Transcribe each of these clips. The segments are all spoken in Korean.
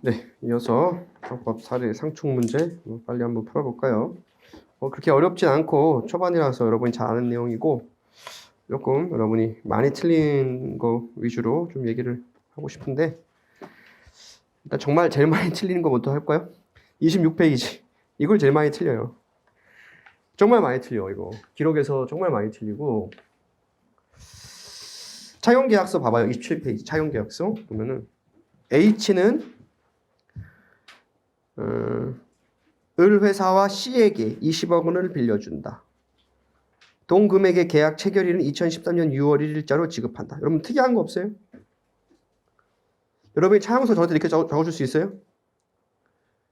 네. 이어서 방법 사례 상충 문제 빨리 한번 풀어볼까요? 그렇게 어렵진 않고 초반이라서 여러분이 잘 아는 내용이고 조금 여러분이 많이 틀린 거 위주로 좀 얘기를 하고 싶은데 일단 정말 제일 많이 틀리는 거부터 할까요? 26페이지. 이걸 제일 많이 틀려요. 정말 많이 틀려 이거. 기록에서 정말 많이 틀리고 차용계약서 봐봐요. 27페이지 차용계약서 보면은 H는 을 회사와 C에게 20억 원을 빌려준다. 동금액의 계약 체결일은 2013년 6월 1일자로 지급한다. 여러분 특이한 거 없어요? 여러분이 차용서 저한테 이렇게 적어줄 수 있어요?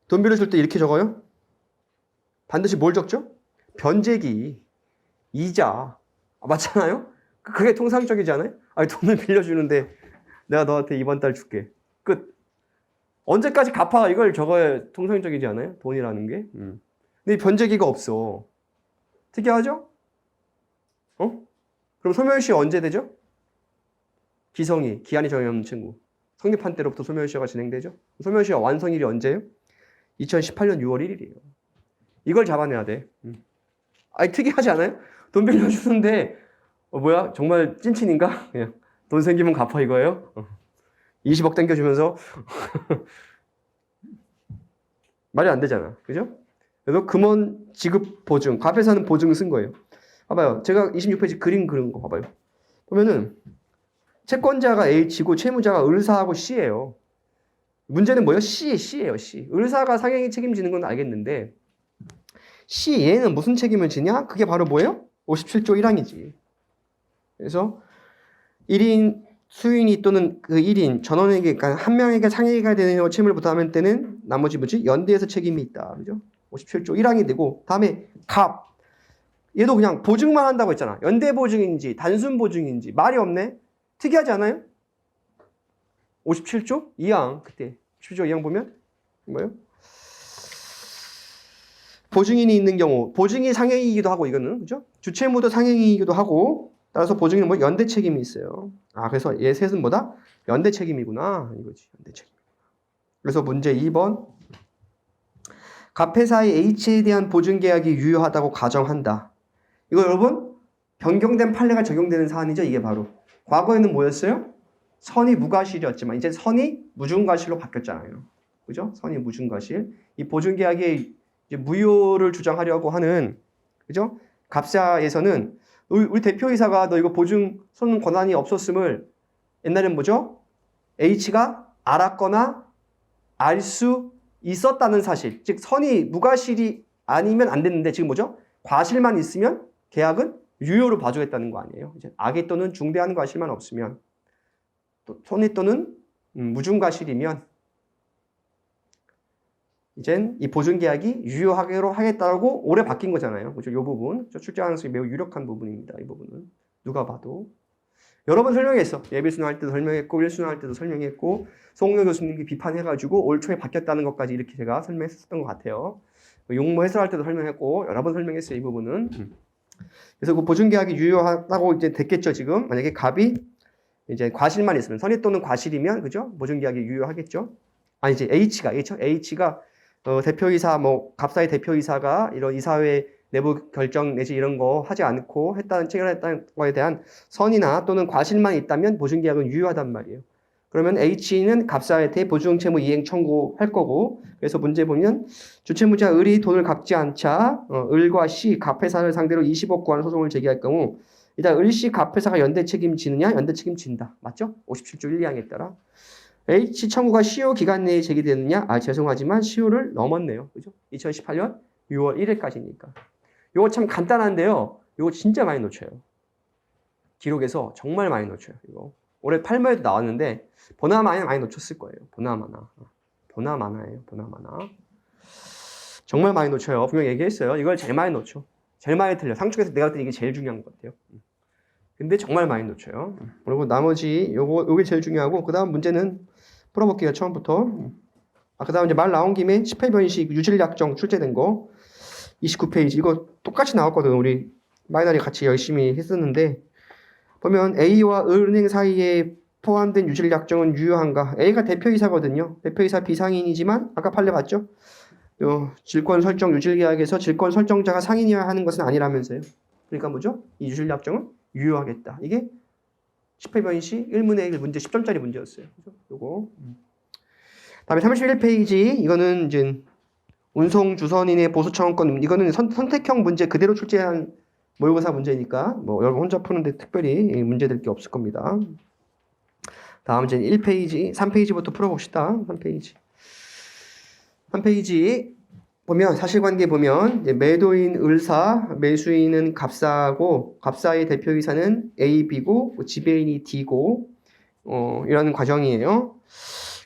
돈 빌려줄 때 이렇게 적어요? 반드시 뭘 적죠? 변제기, 이자. 맞잖아요? 그게 통상적이지 않아요? 아니 돈을 빌려주는데 내가 너한테 이번 달 줄게. 끝. 언제까지 갚아? 이걸 적어야 통상적이지 않아요? 돈이라는 게. 근데 변제기가 없어. 특이하죠? 그럼 소멸시 언제 되죠? 기성이, 기한이 정해없는 친구. 성립한 때로부터 소멸시효가 진행되죠? 소멸시효 완성일이 언제예요? 2018년 6월 1일이에요. 이걸 잡아내야 돼. 아니, 특이하지 않아요? 돈 빌려주는데, 뭐야? 정말 찐친인가? 그냥 돈 생기면 갚아 이거예요? 20억 땡겨주면서. 말이 안 되잖아. 그죠? 그래서 금원 지급 보증, 갑에서는 보증을 쓴 거예요. 봐봐요. 제가 26페이지 그림 그린 거 봐봐요. 보면은 채권자가 H고 채무자가 을사하고 C예요. 문제는 뭐예요? C예요. C. 을사가 상행이 책임지는 건 알겠는데 C 얘는 무슨 책임을 지냐? 그게 바로 뭐예요? 57조 1항이지. 그래서 1인 수인이 또는 그 1인 전원에게, 그러니까 한 명에게 상해가 되는 채무를 부담할 때는 나머지 연대에서 책임이 있다. 그죠? 57조 1항이 되고, 다음에 갑. 얘도 그냥 보증만 한다고 했잖아. 연대 보증인지 단순 보증인지 말이 없네. 특이하지 않아요? 57조 2항 그때 57조 2항 보면 뭐예요? 보증인이 있는 경우 보증이 상행이기도 하고 이거는 그죠? 주채무도 상행이기도 하고 따라서 보증인은 뭐 연대 책임이 있어요. 그래서 얘 셋은 뭐다? 연대 책임이구나 이거지. 연대 책임. 그래서 문제 2번 갑회사의 H에 대한 보증 계약이 유효하다고 가정한다. 이거 여러분 변경된 판례가 적용되는 사안이죠. 이게 바로 과거에는 뭐였어요? 선이 무과실이었지만 이제 선이 무중과실로 바뀌었잖아요. 그죠? 선이 무중과실. 이 보증계약의 이제 무효를 주장하려고 하는 그죠? 갑사에서는 우리 대표이사가 너 이거 보증 손 권한이 없었음을 옛날엔 뭐죠? H가 알았거나 알 수 있었다는 사실. 즉 선이 무과실이 아니면 안 됐는데 지금 뭐죠? 과실만 있으면 계약은 유효로 봐주겠다는 거 아니에요. 이제 악의 또는 중대한 과실만 없으면 또 손이 또는 무중과실이면 이젠 이 보증계약이 유효하기로 하겠다고 올해 바뀐 거잖아요. 그죠? 이 부분 출제 가능성이 매우 유력한 부분입니다. 이 부분은 누가 봐도 여러 번 설명했어. 예비순환 할 때도 설명했고 1순환 할 때도 설명했고 송은교 교수님이 비판해가지고 올 초에 바뀌었다는 것까지 이렇게 제가 설명했었던 것 같아요. 용모 해설할 때도 설명했고 여러 번 설명했어요. 이 부분은. 그래서 그 보증계약이 유효하다고 이제 됐겠죠. 지금 만약에 갑이 이제 과실만 있으면 선의 또는 과실이면 그죠? 보증계약이 유효하겠죠. 이제 H가 대표이사 갑사의 대표이사가 이런 이사회 내부 결정 내지 이런 거 하지 않고 체결했다는 거에 대한 선이나 또는 과실만 있다면 보증계약은 유효하단 말이에요. 그러면 H는 갑사에 대해 보증채무 이행 청구할 거고 그래서 문제 보면 주채무자 을이 돈을 갚지 않자 을과 C 갑회사를 상대로 20억 구하는 소송을 제기할 경우 일단 을, C 갑회사가 연대 책임지느냐? 연대 책임진다. 맞죠? 57조 1, 2항에 따라 H 청구가 시효 기간 내에 제기되느냐? 죄송하지만 시효를 넘었네요. 그죠? 2018년 6월 1일까지니까. 이거 참 간단한데요. 이거 진짜 많이 놓쳐요. 기록에서 정말 많이 놓쳐요. 이거 올해 8마에도 나왔는데 보나마나 많이 놓쳤을 거예요. 보나마나예요. 보나마나. 정말 많이 놓쳐요. 분명 얘기했어요. 이걸 제일 많이 놓쳐. 제일 많이 틀려. 상중에서 내가 볼 때 이게 제일 중요한 것 같아요. 근데 정말 많이 놓쳐요. 그리고 나머지 요게 제일 중요하고 그 다음 문제는 풀어볼게요. 처음부터. 그 다음 이제 말 나온 김에 18변식 유질약정 출제된 거 29페이지 이거 똑같이 나왔거든. 우리 마이너리 같이 열심히 했었는데 보면 A와 은행 사이에 포함된 유질 약정은 유효한가? A가 대표이사거든요. 대표이사 비상인이지만 아까 판례 봤죠? 질권 설정 유질 계약에서 질권 설정자가 상인이어야 하는 것은 아니라면서요. 그러니까 뭐죠? 이 유질 약정은 유효하겠다. 이게 18번 시 1문의 1 문제 10점짜리 문제였어요. 그죠? 요거. 다음에 31페이지 이거는 이제 운송 주선인의 보수 청원권 이거는 선택형 문제 그대로 출제한 모의고사 문제니까 뭐 여러분 혼자 푸는데 특별히 문제 될 게 없을 겁니다. 다음 이제 1페이지, 3페이지부터 풀어봅시다. 3페이지 보면 사실관계 보면 매도인 을사, 매수인은 갑사고 갑사의 대표이사는 A, B고 지배인이 D고 이런 과정이에요.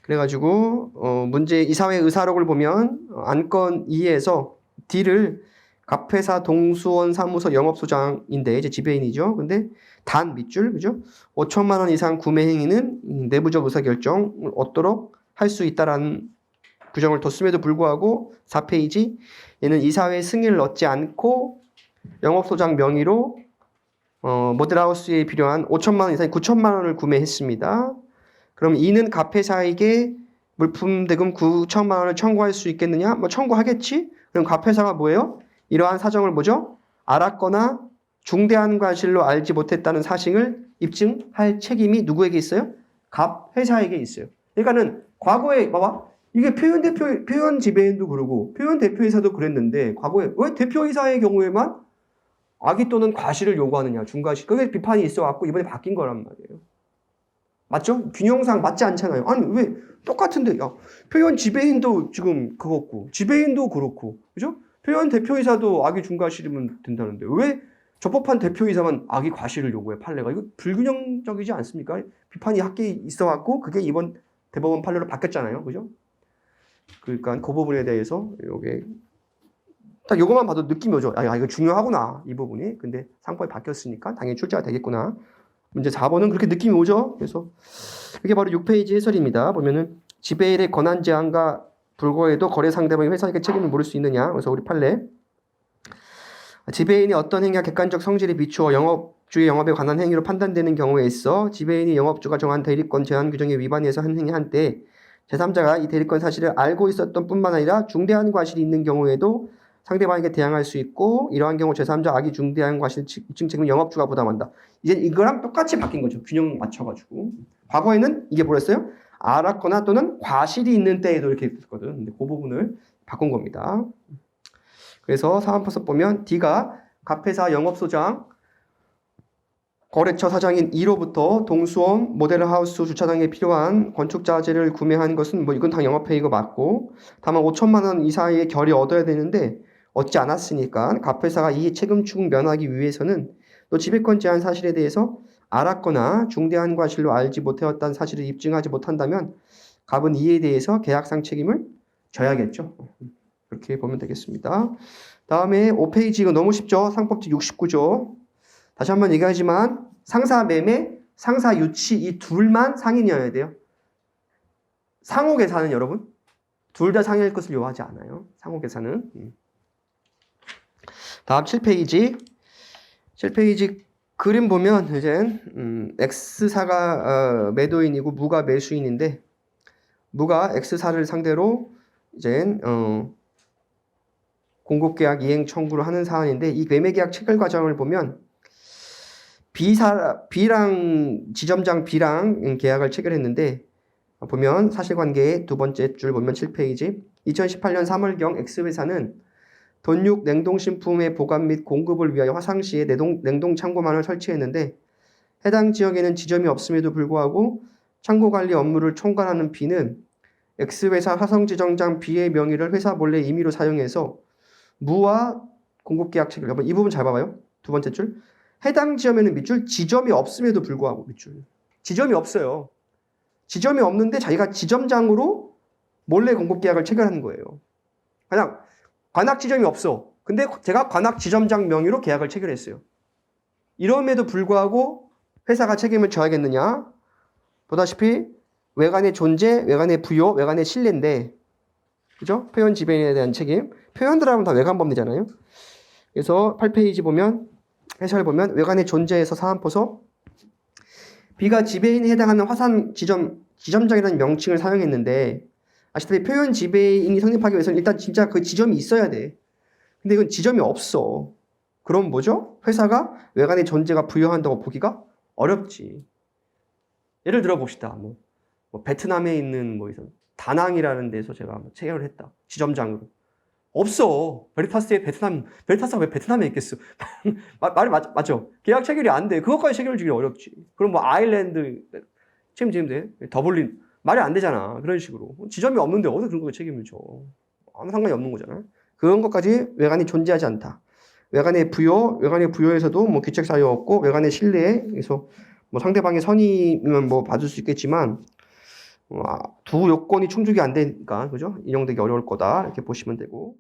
그래가지고 문제 이사회 의사록을 보면 안건 2에서 D를 갑회사 동수원 사무소 영업소장인데 이제 지배인이죠. 근데 단 밑줄 그죠? 5천만 원 이상 구매 행위는 내부적 의사결정을 얻도록 할 수 있다라는 규정을 뒀음에도 불구하고 4페이지 얘는 이사회 승인을 얻지 않고 영업소장 명의로 모델하우스에 필요한 5천만 원 이상 9천만 원을 구매했습니다. 그럼 이는 갑회사에게 물품 대금 9천만 원을 청구할 수 있겠느냐? 뭐 청구하겠지? 그럼 갑회사가 뭐예요? 이러한 사정을 뭐죠? 알았거나 중대한 과실로 알지 못했다는 사실을 입증할 책임이 누구에게 있어요? 갑회사에게 있어요. 그러니까는 과거에 봐봐. 이게 표현 지배인도 그러고 표현 대표이사도 그랬는데 과거에 왜 대표이사의 경우에만 악의 또는 과실을 요구하느냐? 중과실. 그게 비판이 있어갖고 이번에 바뀐 거란 말이에요. 맞죠? 균형상 맞지 않잖아요. 아니 왜 똑같은데 야, 표현 지배인도 지금 그렇고 지배인도 그렇고 그죠? 표현 대표이사도 악의 중과실이면 된다는데 왜 적법한 대표이사만 악의 과실을 요구해 판례가 이거 불균형적이지 않습니까? 비판이 학계에 있어갖고 그게 이번 대법원 판례로 바뀌었잖아요, 그죠? 그러니까 그 부분에 대해서 요게 딱 요것만 봐도 느낌이 오죠. 야 이거 중요하구나 이 부분이. 근데 상법이 바뀌었으니까 당연히 출제가 되겠구나. 문제 4번은 그렇게 느낌이 오죠. 그래서 이게 바로 6페이지 해설입니다. 보면은 지배인의 권한 제한과 불구에도 거래 상대방이 회사에게 책임을 물을 수 있느냐. 그래서 우리 판례 지배인이 어떤 행위가 객관적 성질에 비추어 영업주의 영업에 관한 행위로 판단되는 경우에 있어 지배인이 영업주가 정한 대리권 제한 규정에 위반해서 한 행위 한 때 제3자가 이 대리권 사실을 알고 있었던 뿐만 아니라 중대한 과실이 있는 경우에도 상대방에게 대항할 수 있고 이러한 경우 제3자 악의 중대한 과실 입증 책임을 영업주가 부담한다. 이제 이거랑 똑같이 바뀐 거죠. 균형 맞춰가지고. 과거에는 이게 뭐랬어요? 알았거나 또는 과실이 있는 때에도 이렇게 했거든. 근데 그 부분을 바꾼 겁니다. 그래서 사안포서 보면 D가 갑회사 영업소장 거래처 사장인 E로부터 동수원 모델하우스 주차장에 필요한 건축자재를 구매한 것은 뭐 이건 다 영업회의가 맞고 다만 5천만 원 이상의 결이 얻어야 되는데 얻지 않았으니까 갑회사가 이 책임충 면하기 위해서는 또 지배권 제한 사실에 대해서 알았거나 중대한 과실로 알지 못하였다는 사실을 입증하지 못한다면 갑은 이에 대해서 계약상 책임을 져야겠죠. 그렇게 보면 되겠습니다. 다음에 5페이지 이거 너무 쉽죠. 상법제 69조. 다시 한번 얘기하지만 상사 매매, 상사 유치 이 둘만 상인이어야 돼요. 상호 계산은 여러분 둘 다 상인일 것을 요하지 않아요. 상호 계산은. 다음 7페이지. 7페이지 그림 보면 이제 X사가 매도인이고 무가 매수인인데 무가 X사를 상대로 이제 공급계약 이행 청구를 하는 사안인데 이 매매계약 체결 과정을 보면 B랑 지점장 B랑 계약을 체결했는데 보면 사실관계의 두 번째 줄 보면 7페이지 2018년 3월경 X회사는 돈육 냉동식품의 보관 및 공급을 위하여 화상시에 냉동창고만을 설치했는데 해당 지역에는 지점이 없음에도 불구하고 창고관리 업무를 총괄하는 B는 X회사 화성지점장 B의 명의를 회사 몰래 임의로 사용해서 무와 공급계약 체결. 이 부분 잘 봐봐요. 두 번째 줄. 해당 지점에는 밑줄 지점이 없음에도 불구하고 밑줄. 지점이 없어요. 지점이 없는데 자기가 지점장으로 몰래 공급계약을 체결하는 거예요. 그냥 관악 지점이 없어. 근데 제가 관악 지점장 명의로 계약을 체결했어요. 이럼에도 불구하고 회사가 책임을 져야겠느냐? 보다시피 외관의 존재, 외관의 부요, 외관의 신뢰인데 그죠? 표현 지배인에 대한 책임. 표현들하면 다 외관법리잖아요. 그래서 8페이지 보면 해설 보면 외관의 존재에서 사안포서 B가 지배인에 해당하는 화산 지점장이라는 명칭을 사용했는데 아시다시피 표현 지배인이 성립하기 위해서는 일단 진짜 그 지점이 있어야 돼. 근데 이건 지점이 없어. 그럼 뭐죠? 회사가 외관의 존재가 부여한다고 보기가 어렵지. 예를 들어 봅시다. 뭐 베트남에 있는 뭐 다낭이라는 데서 제가 한번 체결을 했다. 지점장으로. 없어. 베리타스가 왜 베트남에 있겠어? 말이 맞죠? 계약 체결이 안 돼. 그것까지 체결 주기 어렵지. 그럼 뭐 아일랜드 책임지는데 더블린 말이 안 되잖아. 그런 식으로. 지점이 없는데 어디 그런 거 책임을 져. 아무 상관이 없는 거잖아. 그런 것까지 외관이 존재하지 않다. 외관의 부여에서도 뭐 규칙 사유 없고 외관의 신뢰에서 뭐 상대방의 선의면 뭐 받을 수 있겠지만 두 요건이 충족이 안 되니까 그죠? 인용되기 어려울 거다 이렇게 보시면 되고.